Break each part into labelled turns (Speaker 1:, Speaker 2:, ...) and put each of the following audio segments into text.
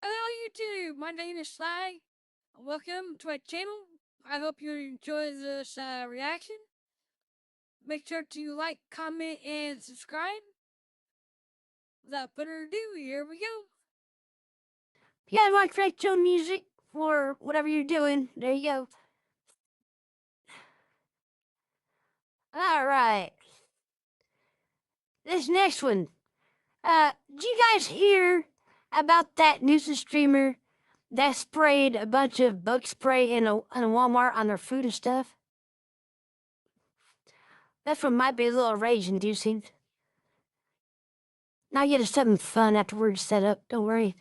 Speaker 1: Hello YouTube, my name is Sly. Welcome to my channel. I hope you enjoy this reaction. Make sure to like, comment, and subscribe. Without further ado, here we go.
Speaker 2: If you guys want to create your own music for whatever you're doing, there you go. Alright. This next one. Did you guys hear about that nuisance streamer that sprayed a bunch of bug spray in a Walmart on their food and stuff? That one might be a little rage-inducing. Now you get something fun afterwards set up, don't worry.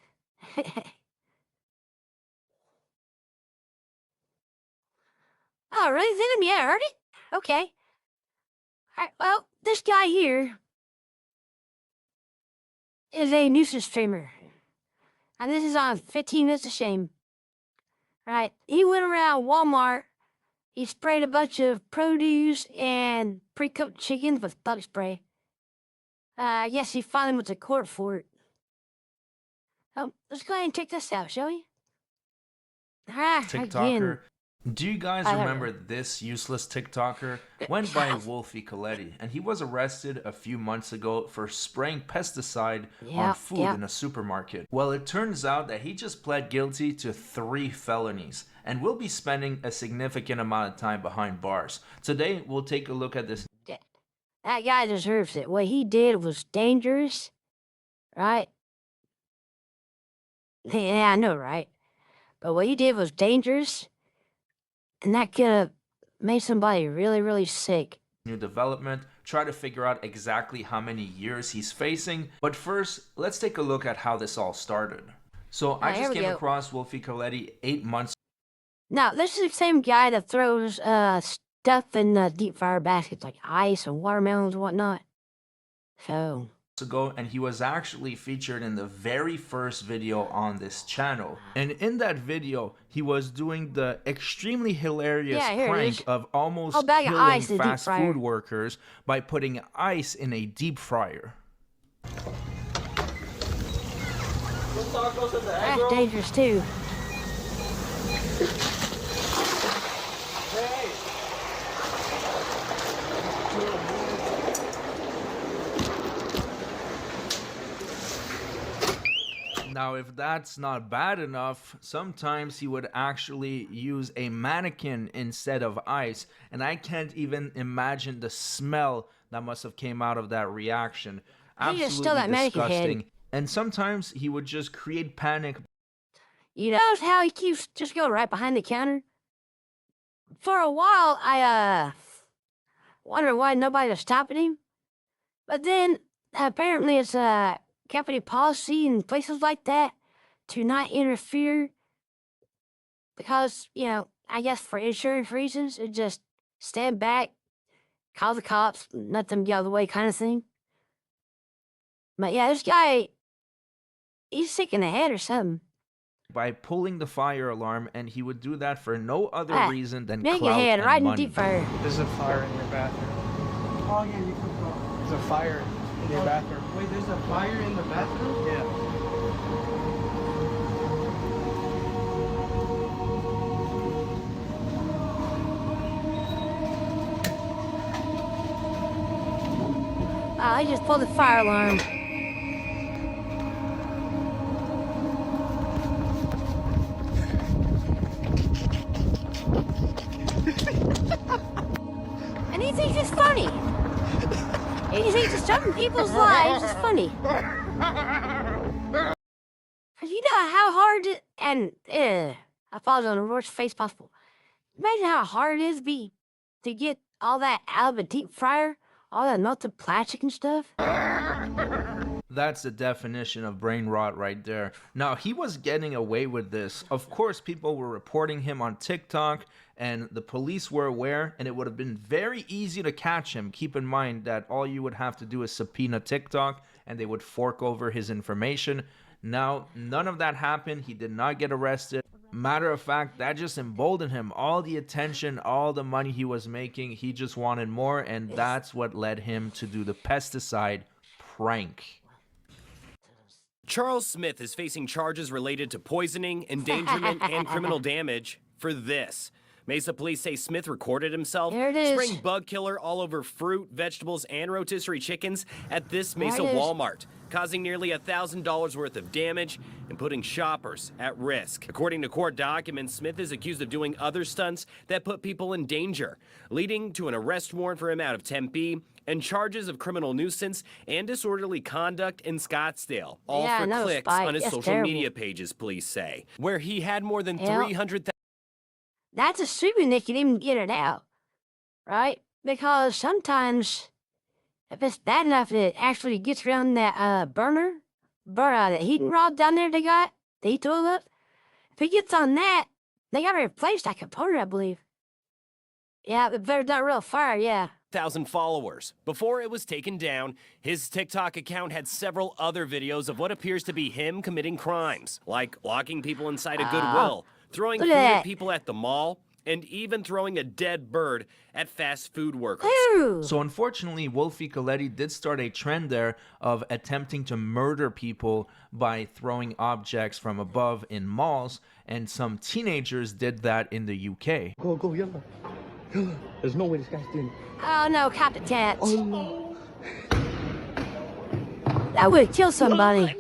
Speaker 2: Oh, really? Venom? Yeah, I heard it? Okay. Alright, well, this guy here is a nuisance streamer. And this is on 15 Minutes of Shame. Right, he went around Walmart, he sprayed a bunch of produce and pre-cooked chickens with bug spray. I guess he finally went to court for it. Let's go ahead and check this out, shall we?
Speaker 3: TikToker.
Speaker 2: Again.
Speaker 3: Do you guys remember this useless TikToker? Went by Wolfie Kahletti, and he was arrested a few months ago for spraying pesticide on food in a supermarket. Well, it turns out that he just pled guilty to 3 felonies and will be spending a significant amount of time behind bars. Today, we'll take a look at this.
Speaker 2: That guy deserves it. What he did was dangerous, right? Yeah, I know, right? But what he did was dangerous. And that could have made somebody really, really sick.
Speaker 3: New development, try to figure out exactly how many years he's facing. But first, let's take a look at how this all started. So I just came across Wolfie Kahletti 8 months.
Speaker 2: Now, this is the same guy that throws stuff in deep fryer baskets like ice and watermelons and whatnot. So
Speaker 3: ago, and he was actually featured in the very first video on this channel. And in that video, he was doing the extremely hilarious prank of almost killing fast food workers by putting ice in a deep fryer.
Speaker 2: That's dangerous too.
Speaker 3: Now, if that's not bad enough, sometimes he would actually use a mannequin instead of ice, and I can't even imagine the smell that must have came out of that reaction. Absolutely disgusting. And sometimes he would just create panic.
Speaker 2: You notice how he keeps just going right behind the counter? For a while, I wondered why nobody was stopping him. But then, apparently it's company policy in places like that to not interfere because, you know, I guess for insurance reasons, it just stand back, call the cops, let them get out of the way kind of thing. But yeah, this guy, he's sick in the head or something.
Speaker 3: By pulling the fire alarm, and he would do that for no other reason than clout
Speaker 2: and
Speaker 3: right money.
Speaker 2: In deep fire.
Speaker 4: There's a fire in your bathroom.
Speaker 5: Oh yeah, you can go.
Speaker 4: There's a fire in your bathroom.
Speaker 5: Wait, there's a fire in the bathroom?
Speaker 4: Yeah.
Speaker 2: I just pulled the fire alarm. And he thinks it's funny. He thinks some people's lives is funny. Cause you know how hard it, and I apologize on the worst face possible. Imagine how hard it is to get all that out of a deep fryer, all that melted plastic and stuff.
Speaker 3: That's the definition of brain rot right there. Now, he was getting away with this. Of course, people were reporting him on TikTok, and the police were aware, and it would have been very easy to catch him. Keep in mind that all you would have to do is subpoena TikTok, and they would fork over his information. Now, none of that happened. He did not get arrested. Matter of fact, that just emboldened him. All the attention, all the money he was making, he just wanted more, and that's what led him to do the pesticide prank.
Speaker 6: Charles Smith is facing charges related to poisoning, endangerment, and criminal damage for this. Mesa police say Smith recorded himself
Speaker 2: There it is.
Speaker 6: spraying bug killer all over fruit, vegetables, and rotisserie chickens at this Mesa
Speaker 2: There it is.
Speaker 6: Walmart, causing nearly $1,000 worth of damage and putting shoppers at risk. According to court documents, Smith is accused of doing other stunts that put people in danger, leading to an arrest warrant for him out of Tempe and charges of criminal nuisance and disorderly conduct in Scottsdale, all
Speaker 2: Yeah,
Speaker 6: for
Speaker 2: no,
Speaker 6: clicks
Speaker 2: Spike,
Speaker 6: on his
Speaker 2: that's
Speaker 6: social
Speaker 2: terrible.
Speaker 6: media pages, police say, where he had more than
Speaker 2: Yep.
Speaker 6: 300,000.
Speaker 2: That's assuming they can even get it out, right? Because sometimes, if it's bad enough, it actually gets around that that heating rod down there they got, the heat toilet. If it gets on that, they gotta replace that component, I believe. Yeah, it better not real fire, yeah.
Speaker 6: 1,000 followers. Before it was taken down, his TikTok account had several other videos of what appears to be him committing crimes, like locking people inside a Goodwill, throwing
Speaker 2: look
Speaker 6: food
Speaker 2: at
Speaker 6: at
Speaker 2: that.
Speaker 6: people at the mall, and even throwing a dead bird at fast food workers.
Speaker 2: Ooh.
Speaker 3: So unfortunately, Wolfie Kahletti did start a trend there of attempting to murder people by throwing objects from above in malls, and some teenagers did that in the UK.
Speaker 7: Go, go, yalla. Yalla. There's no way this guy's doing it.
Speaker 2: Oh no, copycats.
Speaker 7: Oh no.
Speaker 2: That would kill somebody.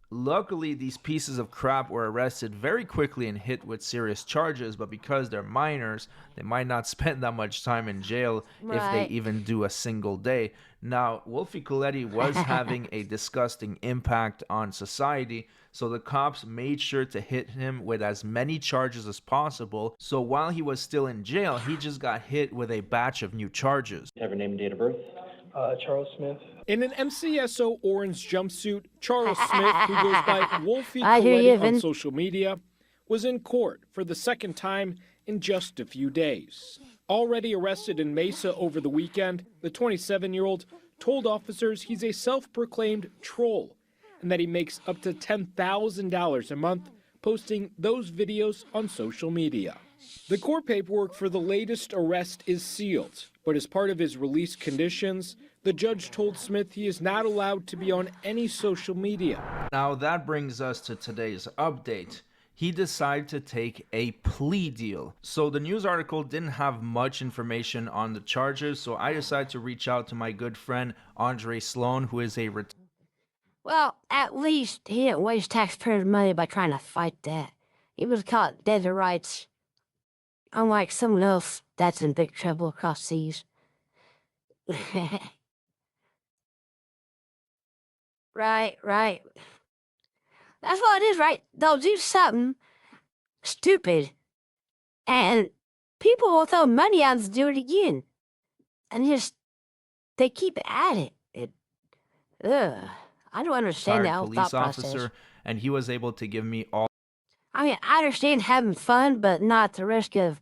Speaker 3: Luckily, these pieces of crap were arrested very quickly and hit with serious charges, but because they're minors, they might not spend that much time in jail if they
Speaker 2: Right.
Speaker 3: even do a single day. Now, Wolfie Kahletti was having a disgusting impact on society, so the cops made sure to hit him with as many charges as possible. So while he was still in jail, he just got hit with a batch of new charges.
Speaker 8: Have your name and date of birth?
Speaker 4: Charles Smith. In an MCSO orange jumpsuit, Charles Smith, who goes by Wolfie
Speaker 2: I hear you,
Speaker 4: Kahletti on
Speaker 2: Vin.
Speaker 4: social media, was in court for the second time in just a few days. Already arrested in Mesa over the weekend, the 27-year-old told officers he's a self-proclaimed troll and that he makes up to $10,000 a month posting those videos on social media. The court paperwork for the latest arrest is sealed, but as part of his release conditions, the judge told Smith he is not allowed to be on any social media.
Speaker 3: Now that brings us to today's update. He decided to take a plea deal. So the news article didn't have much information on the charges, so I decided to reach out to my good friend Andre Sloan, who is a
Speaker 2: Well, at least he didn't waste taxpayers' money by trying to fight that. He was caught dead to rights. Unlike someone else that's in big trouble across seas. Right. That's what it is, right? They'll do something stupid, and people will throw money at them to do it again. And they keep at it. I don't understand
Speaker 3: retired
Speaker 2: that whole
Speaker 3: police
Speaker 2: thought
Speaker 3: officer,
Speaker 2: process.
Speaker 3: and he was able to give me all
Speaker 2: I mean, I understand having fun, but not at the risk of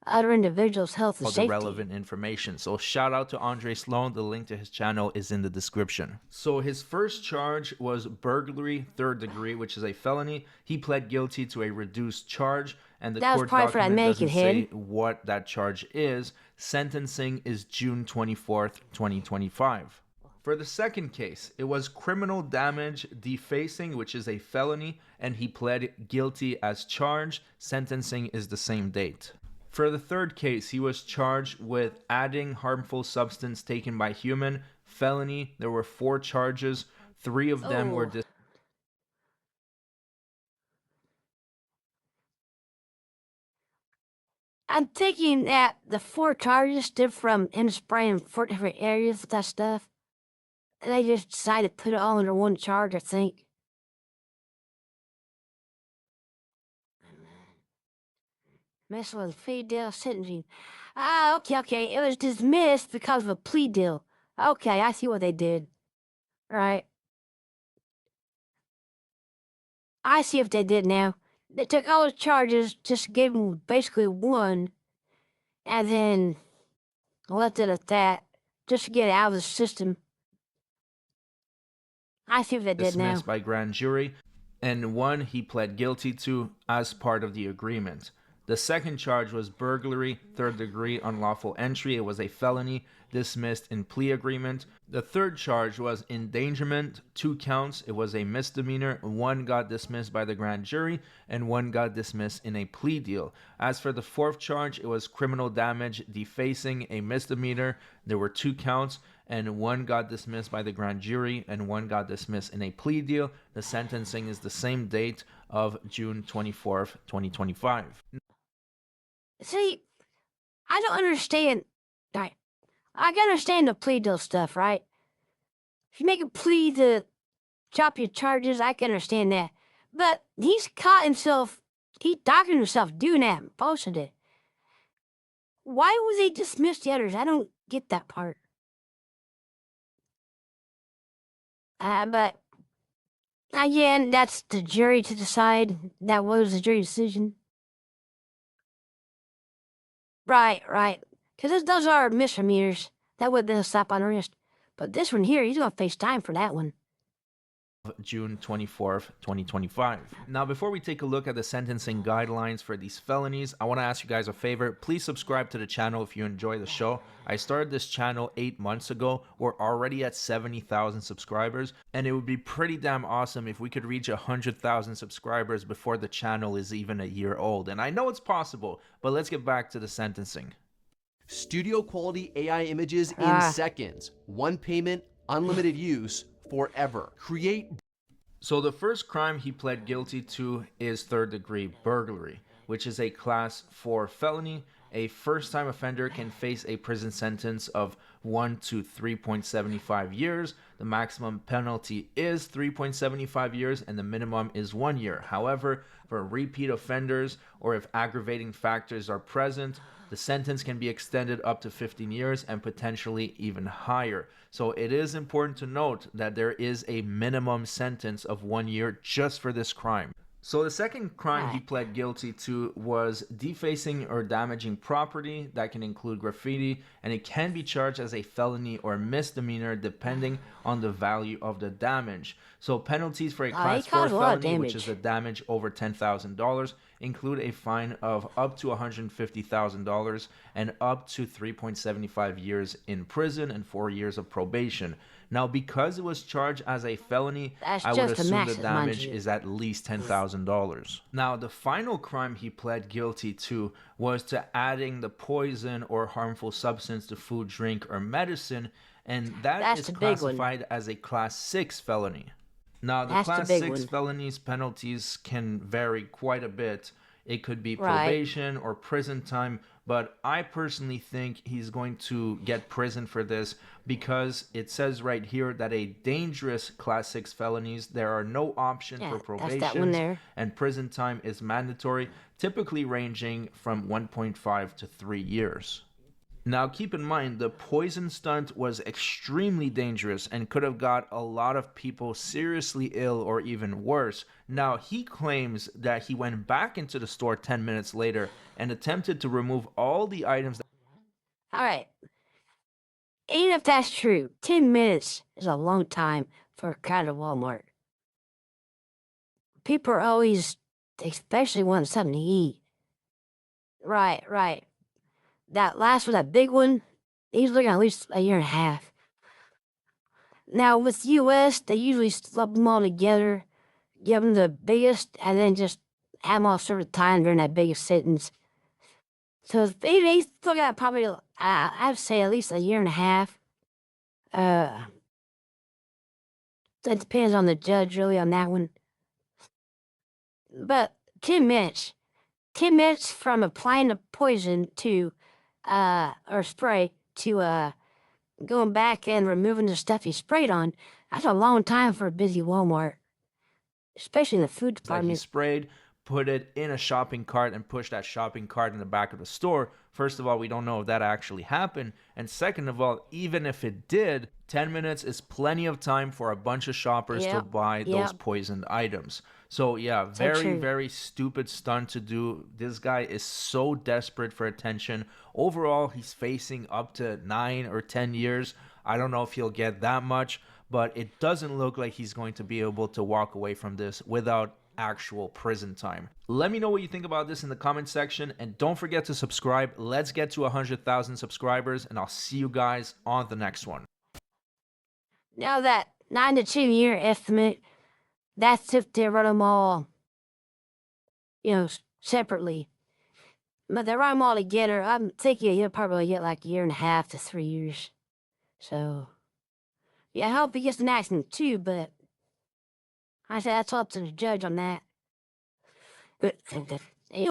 Speaker 2: other individuals' health and
Speaker 3: the
Speaker 2: safety.
Speaker 3: relevant information. So shout out to Andre Sloan. The link to his channel is in the description. So his first charge was burglary, 3rd degree, which is a felony. He pled guilty to a reduced charge, and the
Speaker 2: That was
Speaker 3: court
Speaker 2: probably for that
Speaker 3: document doesn't say
Speaker 2: mannequin
Speaker 3: what that charge is. Sentencing is June 24th, 2025. For the second case, it was criminal damage defacing, which is a felony, and he pled guilty as charged. Sentencing is the same date. For the third case, he was charged with adding harmful substance taken by human, felony. There were 4 charges. 3 of them were
Speaker 2: Oh. I'm thinking that the 4 charges stem from him spraying 4 different areas with that stuff. And they just decided to put it all under one charge, I think. Messing with a plea deal sentencing. Ah, okay. It was dismissed because of a plea deal. Okay, I see what they did. Right. I see what they did now. They took all the charges, just gave him basically 1, and then left it at that, just to get it out of the system. I see what they did now.
Speaker 3: dismissed by grand jury, and 1 he pled guilty to as part of the agreement. The second charge was burglary, third degree unlawful entry. It was a felony, dismissed in plea agreement. The third charge was endangerment, 2 counts. It was a misdemeanor. 1 got dismissed by the grand jury and 1 got dismissed in a plea deal. As for the fourth charge, it was criminal damage, defacing, a misdemeanor. There were 2 counts and 1 got dismissed by the grand jury and 1 got dismissed in a plea deal. The sentencing is the same date of June 24th, 2025.
Speaker 2: See, I don't understand. Right. I can understand the plea deal stuff, right? If you make a plea to drop your charges, I can understand that. But he's caught himself, he documented himself doing that and posted it. Why was he dismissed the others? I don't get that part. But again, that's the jury to decide. That was the jury decision. Right. Because those are misdemeanors. That would be a slap on the wrist. But this one here, he's going to face time for that one.
Speaker 3: June 24th, 2025. Now, before we take a look at the sentencing guidelines for these felonies, I want to ask you guys a favor. Please subscribe to the channel if you enjoy the show. I started this channel 8 months ago. We're already at 70,000 subscribers, and it would be pretty damn awesome if we could reach 100,000 subscribers before the channel is even a year old. And I know it's possible, but let's get back to the sentencing.
Speaker 8: Studio quality AI images in seconds. One payment, unlimited use, forever.
Speaker 3: So the first crime he pled guilty to is third degree burglary, which is a class 4 felony. A first-time offender can face a prison sentence of 1 to 3.75 years. The maximum penalty is 3.75 years and the minimum is 1 year. However, for repeat offenders or if aggravating factors are present, the sentence can be extended up to 15 years and potentially even higher. So it is important to note that there is a minimum sentence of 1 year just for this crime. So the second crime he pled guilty to was defacing or damaging property. That can include graffiti, and it can be charged as a felony or misdemeanor depending on the value of the damage. So penalties for a class 4 felony, which is the damage over $10,000, include a fine of up to $150,000 and up to 3.75 years in prison and 4 years of probation. Now, because it was charged as a felony, I would assume the damage is at least $10,000. Now, the final crime he pled guilty to was to adding the poison or harmful substance to food, drink, or medicine, and that is classified as a class 6 felony. Now, the class 6 felonies penalties can vary quite a bit. It could be probation or prison time, but I personally think he's going to get prison for this because it says right here that a dangerous class 6 felonies, there are no option for probation, and prison time is mandatory, typically ranging from 1.5 to 3 years. Now, keep in mind, the poison stunt was extremely dangerous and could have got a lot of people seriously ill or even worse. Now, he claims that he went back into the store 10 minutes later and attempted to remove all the items.
Speaker 2: All right. Even if that's true, 10 minutes is a long time for a crowded Walmart. People are always, especially wanting something to eat. Right. That last one, that big one, he's looking at least a year and a half. Now, with U.S., they usually lump them all together, give them the biggest, and then just have them all served at a time during that biggest sentence. So they still got probably, I'd say at least a year and a half. That depends on the judge, really, on that one. But 10 minutes. 10 minutes from applying the poison to or spray to going back and removing the stuff he sprayed on. That's a long time for a busy Walmart, especially in the food department.
Speaker 3: He sprayed, put it in a shopping cart, and pushed that shopping cart in the back of the store. First of all, we don't know if that actually happened. And second of all, even if it did, 10 minutes is plenty of time for a bunch of shoppers to buy those poisoned items. So yeah, very stupid stunt to do. This guy is so desperate for attention. Overall, he's facing up to 9 or 10 years. I don't know if he'll get that much, but it doesn't look like he's going to be able to walk away from this without actual prison time. Let me know what you think about this in the comment section, and don't forget to subscribe. Let's get to 100,000 subscribers, and I'll see you guys on the next one.
Speaker 2: Now that 9 to 2-year estimate, that's if they run them all, separately. But they run them all together, I'm thinking he'll probably get like 1.5 to 3 years. So, yeah, I hope he gets an accident too, but I said that's up to the judge on that. But